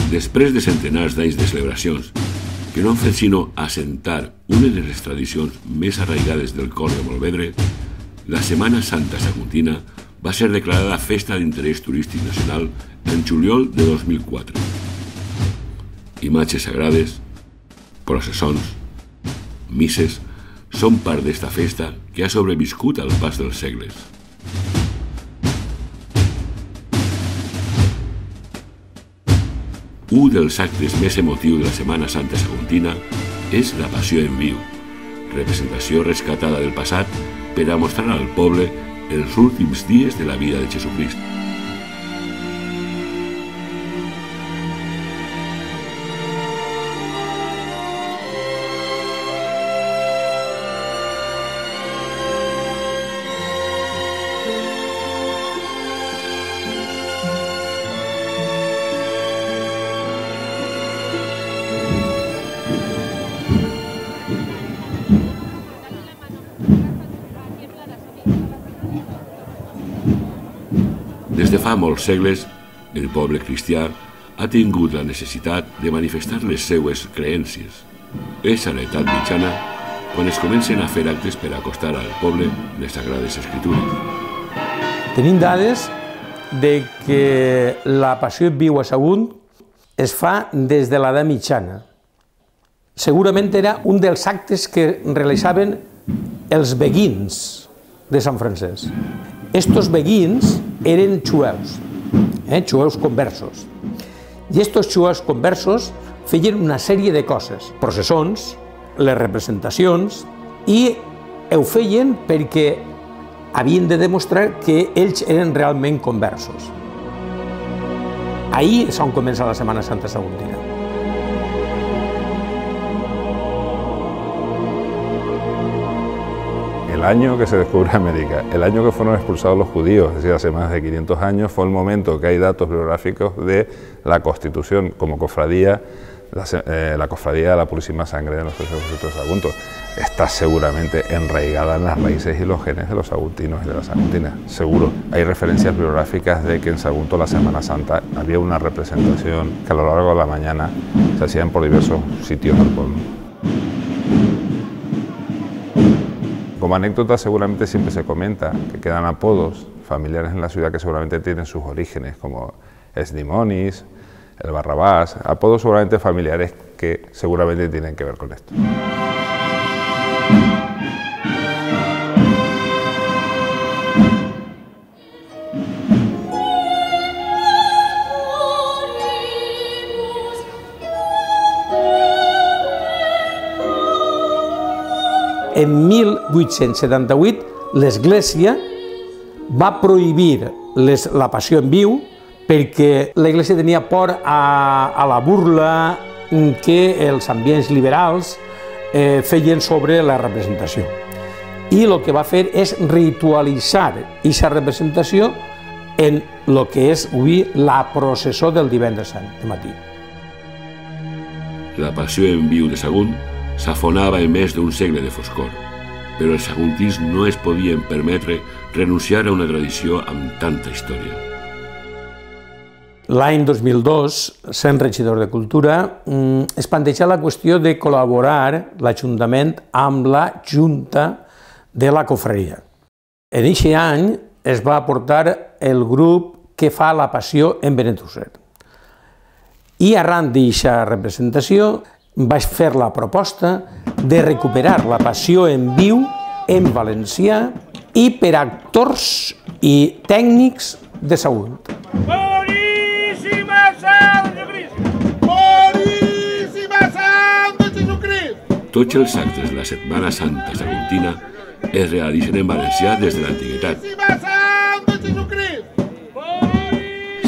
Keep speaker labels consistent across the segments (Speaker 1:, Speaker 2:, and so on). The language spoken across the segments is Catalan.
Speaker 1: Després de centenars d'anys de celebracions, que no han fet sinó assentar una de les tradicions més arraigades del cor de Montvedre, la Setmana Santa saguntina va ser declarada Festa d'interès turístic nacional en juliol de 2004. Imatges sagrades, processons, misses, són part d'esta festa que ha sobreviscut al pas dels segles. Un dels actes més emotius de la Setmana Santa saguntina és la Passió en viu, representació rescatada del passat per a mostrar al poble els últims dies de la vida de Jesucrist. Des de fa molts segles, el poble cristià ha tingut la necessitat de manifestar les seues creències. És a l'edat mitjana quan es comencen a fer actes per acostar al poble les Sagrades Escritures.
Speaker 2: Tenim dades de que la Passió en viu a Sagunt es fa des de l'edat mitjana. Segurament era un dels actes que realitzaven els beguins de Sant Francesc. Estos beguins eren jueus, jueus conversos. I estos jueus conversos feien una sèrie de coses, processons, les representacions, i ho feien perquè havien de demostrar que ells eren realment conversos. Ahí és on comença la Setmana Santa saguntina.
Speaker 3: El año que se descubre América, el año que fueron expulsados los judíos, es decir, hace más de 500 años, fue el momento que hay datos biográficos de la constitución como cofradía, la cofradía de la Purísima Sangre de los Jesucristo de Sagunto. Está seguramente enraigada en las raíces y los genes de los saguntinos y de las saguntinas, seguro. Hay referencias biográficas de que en Sagunto la Semana Santa había una representación que a lo largo de la mañana se hacían por diversos sitios del pueblo. Como anécdota seguramente siempre se comenta que quedan apodos familiares en la ciudad que seguramente tienen sus orígenes, como Esdimonis, el Barrabás, apodos seguramente familiares que seguramente tienen que ver con esto.
Speaker 2: En 1878 l'Església va prohibir la passió en viu perquè l'Església tenia por a la burla que els ambients liberals feien sobre la representació. I el que va fer és ritualitzar aquesta representació en el que és avui la processó del Divendres Sant de matí.
Speaker 1: La passió en viu de Sagunt s'afonava en més d'un segle de foscor, però els saguntins no es podien permetre renunciar a una tradició amb tanta història.
Speaker 2: L'any 2002, sent regidor de Cultura, es planteja la qüestió de col·laborar l'Ajuntament amb la Junta de la Cofreria. En aquest any es va aportar el grup que fa la Passió en Benetússer. I arran d'aquesta representació vaig fer la proposta de recuperar la Passió en viu en valencià i per actors i tècnics de Sagunt.
Speaker 4: Boníssima Sang de Jesucrist! Boníssima Sang de Jesucrist!
Speaker 1: Tots els actes de la Setmana Santa saguntina es realitzen en valencià des de l'antiguitat.
Speaker 4: Boníssima Sang de Jesucrist!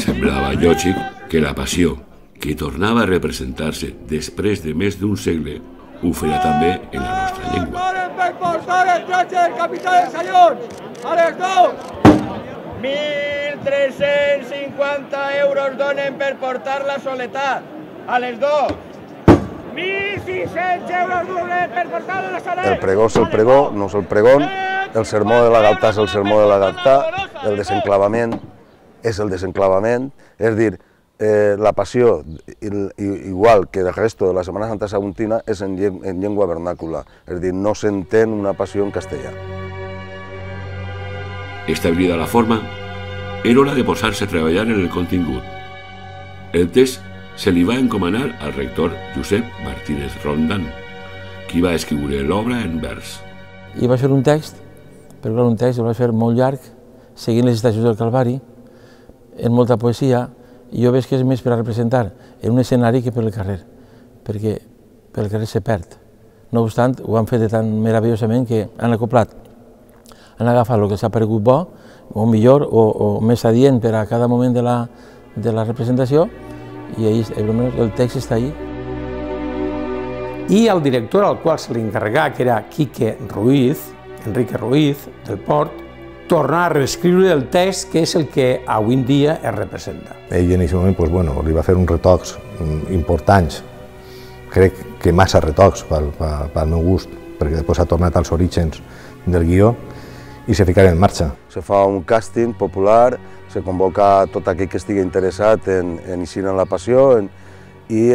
Speaker 1: Semblava lògic que la Passió, que tornava a representar-se després de més d'un segle, ho feia també en la nostra llengua.
Speaker 4: Per portar el tratge del capità de Sallons! A les 2! 1.350 euros donen per portar la soledat. A les 2! 1.600 euros donen per portar la soledat.
Speaker 5: El pregó és el pregó, no és el pregón. El sermó de la Galtà és el sermó de la Galtà. El desenclavament és el desenclavament. És dir, La passió, igual que el resto de la Setmana Santa Saguntina, és en llengua vernàcula, és a dir, no s'entén una passió en castellà.
Speaker 1: Establerida la forma, era hora de posar-se a treballar en el contingut. El text se li va encomanar al rector Josep Martínez Rondan, qui va escriure l'obra en vers.
Speaker 6: I va ser un text, però clar, un text el va fer molt llarg, seguint les estacions del Calvari, en molta poesia, i jo veig que és més per a representar en un escenari que per el carrer, perquè pel carrer se perd. No obstant, ho han fet tan meravellosament que han acoplat, han agafat el que s'ha paregut bo, o millor, o més adient per a cada moment de la representació, i el text està allí.
Speaker 2: I el director al qual se li encarregà, que era Quique Ruiz, Enrique Ruiz, del Port, tornar a reescriure el text, que és el que avui en dia es representa.
Speaker 7: Ell en aquest moment li va fer uns retocs importants, crec que massa retocs pel meu gust, perquè després ha tornat als orígens del guió i se ficava en marxa.
Speaker 5: Se fa un càsting popular, se convoca tot aquell que estigui interessat en eixir en la passió, i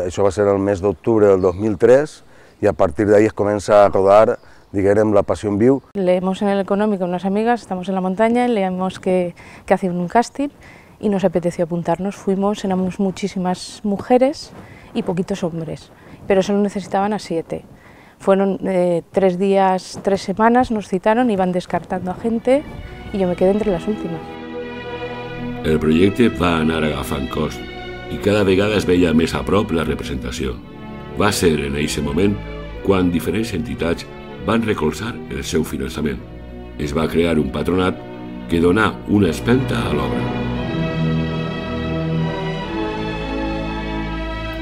Speaker 5: això va ser el mes d'octubre del 2003, i a partir d'ahí es comença a rodar, diguem, la passió en viu.
Speaker 8: Leemos en el Económico unas amigas, estamos en la montaña, leemos que hacían un casting y nos apeteció apuntarnos. Fuimos, éramos muchísimas mujeres y poquitos hombres, pero solo necesitaban a 7. Fueron 3 días, 3 semanas, nos citaron, iban descartando a gente y yo me quedé entre las últimas.
Speaker 1: El projecte va anar agafant cos i cada vegada es veia més a prop la representació. Va ser en aquest moment quan diferents entitats van recolzar el seu finançament. Es va crear un patronat que donà una espelta a l'obra.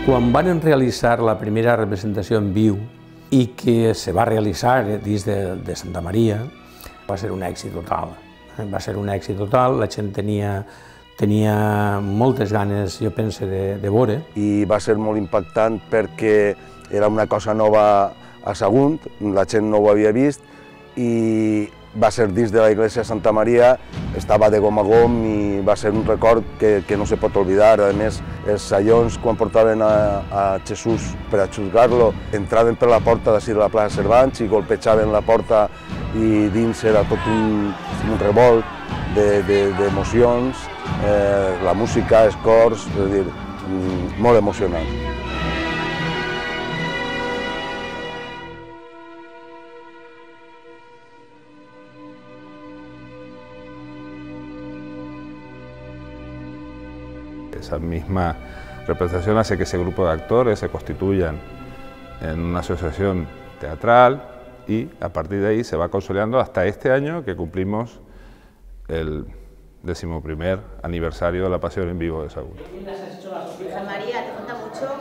Speaker 2: Quan van realitzar la primera representació en viu i que se va realitzar dins de Santa Maria, va ser un èxit total. Va ser un èxit total, la gent tenia moltes ganes, jo penso, de veure.
Speaker 5: I va ser molt impactant perquè era una cosa nova a Sagunt, la gent no ho havia vist, i va ser dins de la iglesia de Santa Maria, estava de gom a gom i va ser un record que no se pot oblidar. A més, els saions, quan portaven a Jesús per a xutgar-lo, entraven per la porta d'ací de la plaça Cervantes i golpejaven la porta i dins era tot un revolt d'emocions, la música, els cors, és a dir, molt emocionant.
Speaker 3: Esa misma representación hace que ese grupo de actores se constituyan en una asociación teatral y a partir de ahí se va consolidando hasta este año que cumplimos el 11º aniversario de la Pasión en Vivo de Sagunt.
Speaker 9: María, ¿te falta mucho?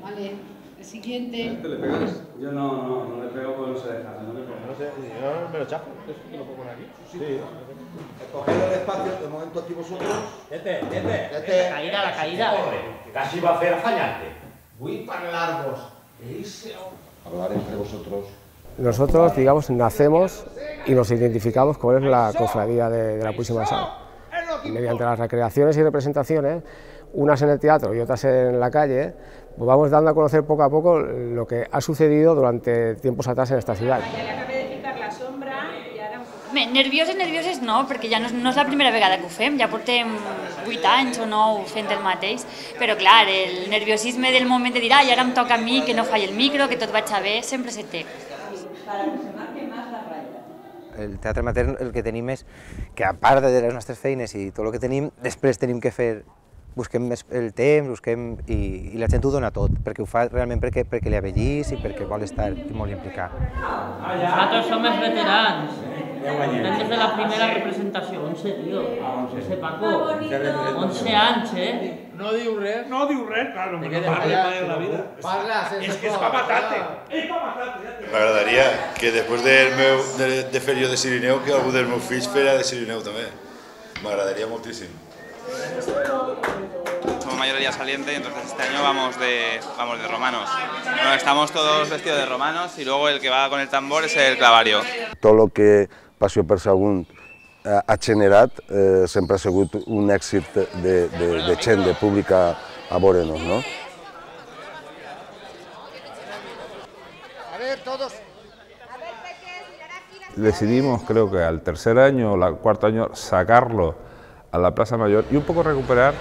Speaker 10: Vale, el siguiente.
Speaker 11: ¿Le pegas? Yo no le pego porque no se deja. No sé, yo me lo chapo. ¿Lo puedo poner aquí? Sí. Coged el espacio, de momento aquí vosotros.
Speaker 10: La caída.
Speaker 11: Casi va a hacer fallante. Muy para largos. Hablar entre vosotros.
Speaker 12: Nosotros, digamos, nacemos y nos identificamos con la cofradía de la Purísima Sal. Mediante las recreaciones y representaciones, unas en el teatro y otras en la calle, pues vamos dando a conocer poco a poco lo que ha sucedido durante tiempos atrás en esta ciudad.
Speaker 13: Nervioses no, perquè ja no és la primera vegada que ho fem, ja portem 8 anys o 9 fent el mateix, però clar, el nerviosisme del moment de dir ara em toca a mi, que no falli el micro, que tot vagi bé, sempre se té.
Speaker 14: El teatre amateur el que tenim és que a part de les nostres feines i tot el que tenim, després tenim que fer, busquem el temps, i la gent ho dona tot, perquè ho fa realment perquè li avellís i perquè vol estar molt implicat.
Speaker 10: Nosaltres som els veterans. Des de la primera representació, 11, tio. 11, Paco. 11 anys,
Speaker 11: No diu res, claro, no parla mai en la vida. És que és pa matar-te.
Speaker 15: M'agradaria que després de fer jo de Cirineu, que algú dels meus fills fera de Cirineu també. M'agradaria moltíssim.
Speaker 16: Somos mayoría saliente y entonces este año vamos de romanos. Bueno, estamos todos vestidos de romanos y luego el que va con el tambor es el clavario.
Speaker 5: Todo lo que Passió per Sagunt ha generat, sempre ha sigut un èxit de gent, de públic a veure'ns, no?
Speaker 3: Decidimos, creo que al tercer año o al cuarto año, sacarlo a la Plaza Mayor y un poco recuperar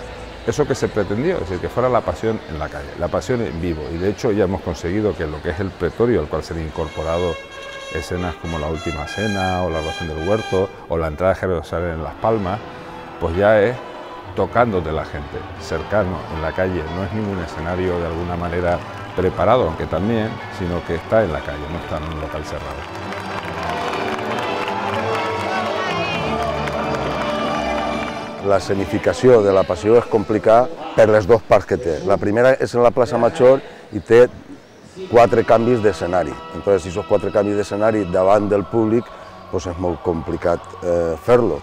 Speaker 3: eso que se pretendió, es decir, que fuera la pasión en la calle, la pasión en vivo. Y de hecho ya hemos conseguido que lo que es el pretorio, al cual se han incorporado escenas como la Última Cena o la Oración del Huerto o la entrada de Jerusalén en Las Palmas, pues ya es tocándote la gente, cercano, en la calle. No es ningún escenario de alguna manera preparado, aunque también, sino que está en la calle, no está en un local cerrado.
Speaker 5: La escenificació de la Passió és complicada per les dues parts que té. La primera és en la plaça Major i té 4 canvis d'escenari. Entonces, si esos 4 canvis d'escenari davant del públic, pues és molt complicat fer-lo.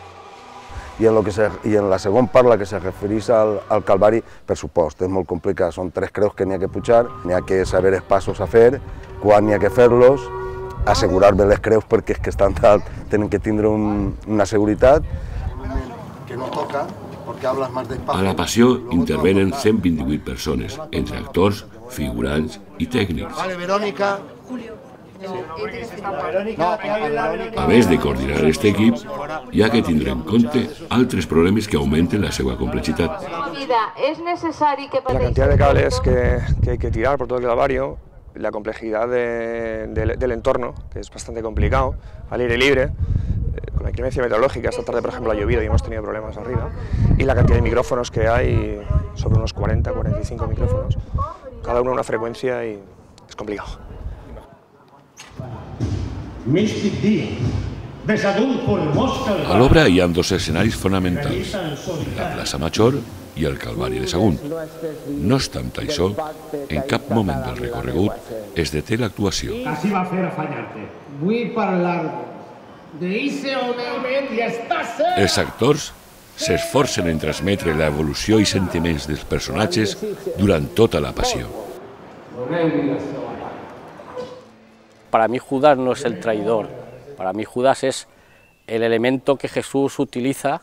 Speaker 5: I en la segona part, la que se refereix al Calvari, per supost, és molt complicat. Són 3 creus que n'hi ha que pujar, n'hi ha que saber els passos a fer, quan n'hi ha que fer-los, assegurar bé les creus perquè és que estan dalt, tenen que tindre una seguretat.
Speaker 1: No toca, a la Passió intervenen 128 persones, entre actors, figurants i tècnics. A més de coordinar aquest equip, hi ha que tindre en compte altres problemes que augmenten la seva complexitat.
Speaker 12: La cantidad de cables que hay que tirar por todo el Calvario, la complejidad del entorno, que es bastante complicado, al aire libre, con la inclemencia meteorológica. Esta tarde, por ejemplo, ha llovido y hemos tenido problemas arriba, y la cantidad de micrófonos que hay, sobre unos 40-45 micrófonos, cada uno a una frecuencia, y es complicado.
Speaker 1: A l'obra hi ha 2 escenaris fonamentals, la plaça Major i el Calvari de Sagunt. No obstant això, en cap moment del recorregut es deté l'actuació.
Speaker 17: Casi va a fer afanyar-te. Vull parlar d'eixe home i està sent.
Speaker 1: Els actors s'esforcen en transmetre l'evolució i sentiments dels personatges durant tota la passió.
Speaker 18: Para mí Judas no es el traidor, para mí Judas es el elemento que Jesús utiliza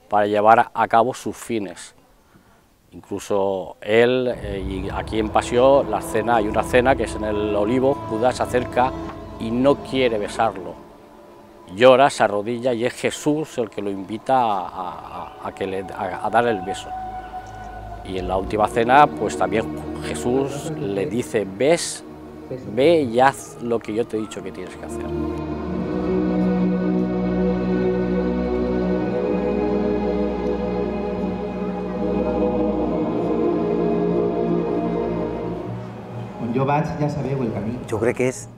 Speaker 18: para llevar a cabo sus fines. Incluso él, y aquí en Pasión, hay una cena que es en el Olivo, Judas se acerca y no quiere besarlo. Llora, se arrodilla y es Jesús el que lo invita a dar el beso. Y en la última cena, pues también Jesús le dice, ve y haz lo que yo te he dicho que tienes que hacer.
Speaker 14: Jo vaig, ja sabeu el camí. Jo crec que és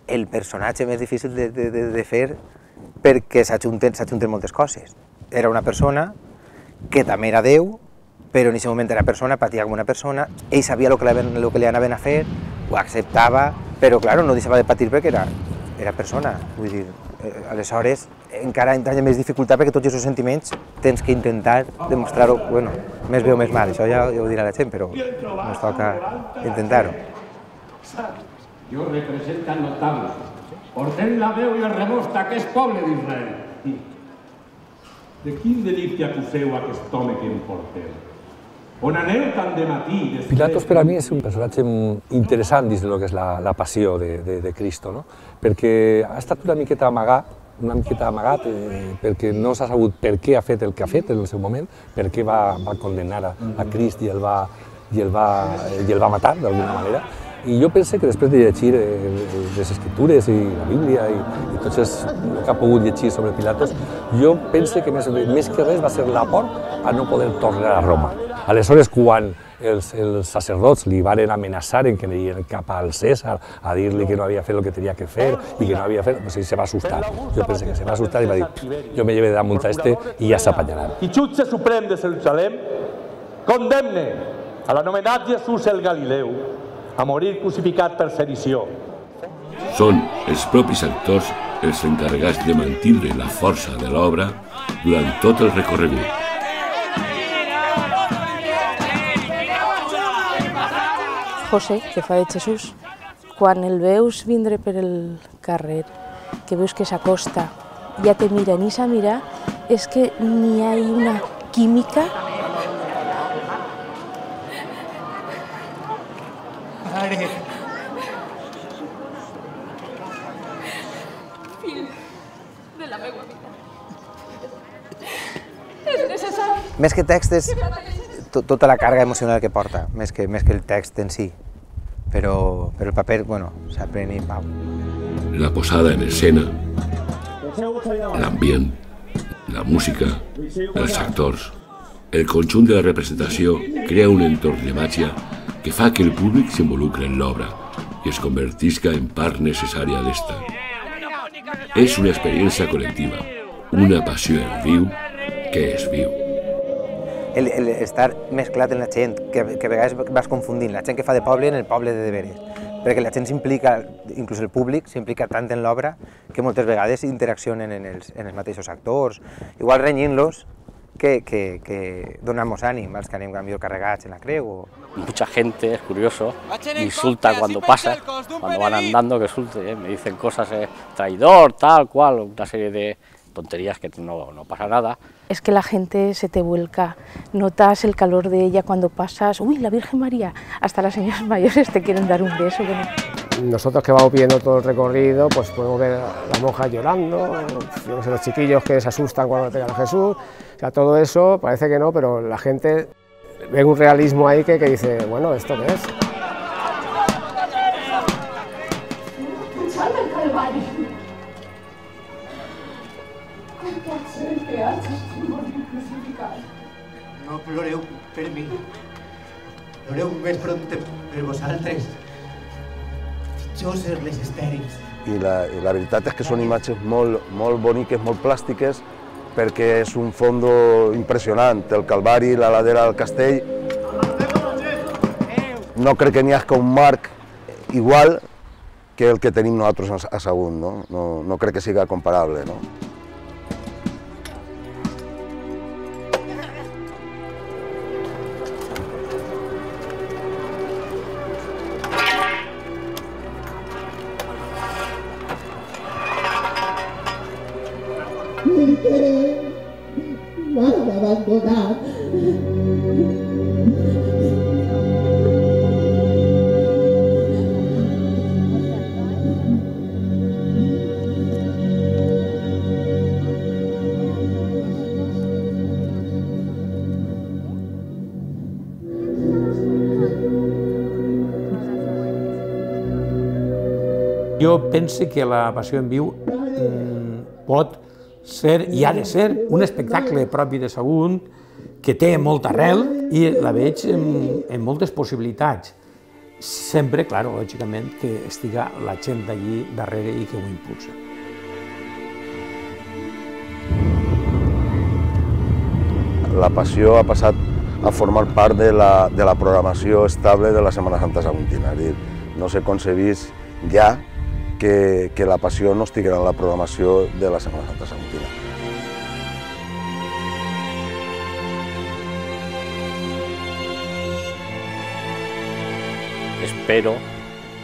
Speaker 14: el personatge més difícil de fer perquè s'ajunten moltes coses. Era una persona que també era Déu, però en aquest moment era persona, patia com una persona, ell sabia el que li anaven a fer, ho acceptava, però clar, no deixava de patir perquè era persona. Vull dir, aleshores encara entra més dificultat perquè tots aquests sentiments tens que intentar demostrar-ho, bueno, més bé o més mal, això ja ho dirà la gent, però ens toca intentar-ho.
Speaker 17: Jo representant notable, portem la veu i el rebost d'aquest poble d'Israel. De quin delicte acuseu aquest home que em porteu? On aneu tant de matí?
Speaker 19: Pilatos per a mi és un personatge interessant dins del que és la passió de Cristo, perquè ha estat una miqueta amagat, perquè no s'ha sabut per què ha fet el que ha fet en el seu moment, per què va condenar a Crist i el va matar d'alguna manera. I jo penso que després de llegir les Escritures i la Bíblia i tot el que ha pogut llegir sobre Pilatos, jo penso que més que res va ser la por a no poder tornar a Roma. Aleshores, quan els sacerdots li van amenaçar en que anirien cap al César a dir-li que no havia fet el que tenia que fer i que no havia fet, doncs ell se va assustar. Jo penso que se va assustar i va dir, jo me lleve damunt a este i ja s'apanyaran.
Speaker 20: I jutge suprem de Jerusalem condemne a l'anomenat Jesús el Galileu a morir crucificat per sedició.
Speaker 1: Són els propis actors els encarregats de mantenir la força de l'obra durant tot el recorregut.
Speaker 8: José, que fa de Jesús, quan el veus vindre per el carrer, que veus que s'acosta ya te miran y esa mira, es que ni hay una química.
Speaker 14: Més que text és tota la càrrega emocional que porta, més que el text en si. Però el paper, bueno, s'aprèn i pau.
Speaker 1: La posada en escena, l'ambient, la música, els actors, el conjunt de la representació crea un entorn de màgia que fa que el públic s'involucre en l'obra i es convertisca en part necessària d'esta. És una experiència col·lectiva, una passió en viu que es viu.
Speaker 14: Estar mesclat en la gent, que a vegades vas confundint la gent que fa de poble en el poble de veres, perquè la gent s'implica, inclús el públic, s'implica tant en l'obra que moltes vegades interaccionen en els mateixos actors, igual renyint-los que donant-nos ànim als que anem millor carregats en la creu.
Speaker 18: Mucha gente, es curioso, insulta cuando pasa, cuando van andando, que insulte, me dicen cosas, traidor, tal cual, una serie de tonterías que no pasa nada.
Speaker 8: Es que la gente se te vuelca, notas el calor de ella cuando pasas, uy, la Virgen María, hasta las señoras mayores te quieren dar un beso.
Speaker 12: Nosotros que vamos viendo todo el recorrido, pues podemos ver a la monja llorando, los chiquillos que se asustan cuando pegan a Jesús, o sea, todo eso parece que no, pero la gente ve un realismo ahí que dice, bueno, ¿esto qué es?
Speaker 21: No ploreu per mi, ploreu més prompte per vosaltres, pitjors les estèrils.
Speaker 5: I la veritat és que són imatges molt boniques, molt plàstiques, perquè és un fondo impressionant, el Calvari, la ladera del castell. No crec que n'hi hagi un marc igual que el que tenim nosaltres a Sagunt, no crec que siga comparable.
Speaker 21: M'has abandonat.
Speaker 2: Jo penso que la Passió en Viu pot ser i ha de ser un espectacle propi de Sagunt que té molta arrel i la veig en moltes possibilitats. Sempre, clar, lògicament, que estiga la gent allí darrere i que ho impulsa.
Speaker 5: La Passió ha passat a formar part de la programació estable de la Setmana Santa Saguntina. No s'ha concebit ja que la Passió no estiguera en la programació de la Setmana Santa Saguntina.
Speaker 18: Espero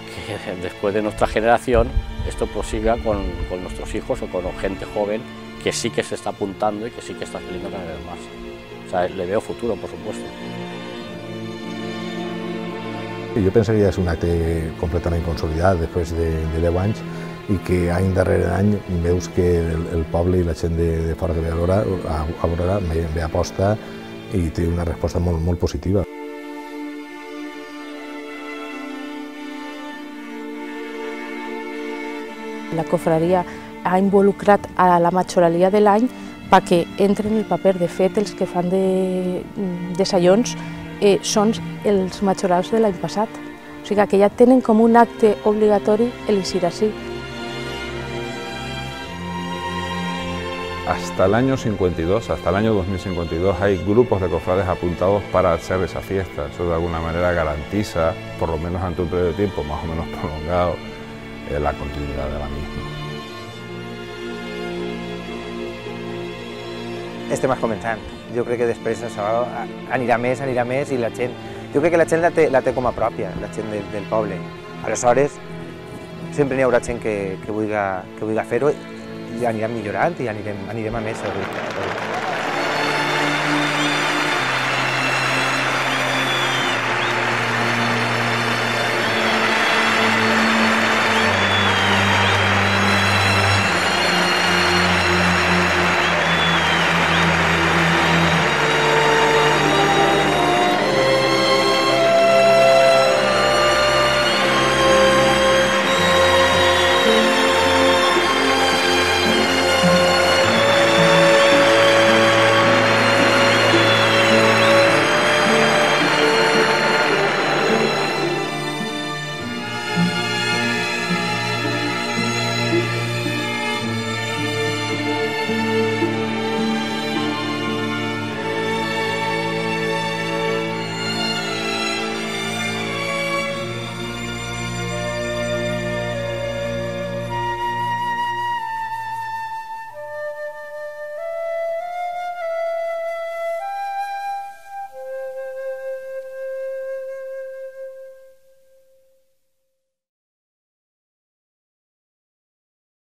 Speaker 18: que después de nuestra generación esto prosiga con nuestros hijos o con gente joven que sí que se está apuntando y que sí que está saliendo cada vez más. O sea, le veo futuro, por supuesto.
Speaker 7: Jo penso que ja és un acte completament consolidat després de 10 anys i que any darrere any veus que el poble i la gent de fora que ve a veure ve aposta i té una resposta molt positiva.
Speaker 8: La cofraria ha involucrat a la majorania de l'any perquè entren en el paper. De fet, els que fan de sallons són els majorals de l'any passat. O sigui que ja tenen com un acte obligatori elegir així.
Speaker 3: Hasta el año 52, hasta el año 2052, hay grupos de cofrades apuntados para hacer esa fiesta. Eso de alguna manera garantiza, por lo menos ante un periodo de tiempo más o menos prolongado, la continuidad de la misma.
Speaker 14: Estem començant. Jo crec que després això anirà més i la gent... Jo crec que la gent la té com a pròpia, la gent del poble. Aleshores, sempre n'hi haurà gent que vulgui fer-ho i anirem millorant i anirem a més segur.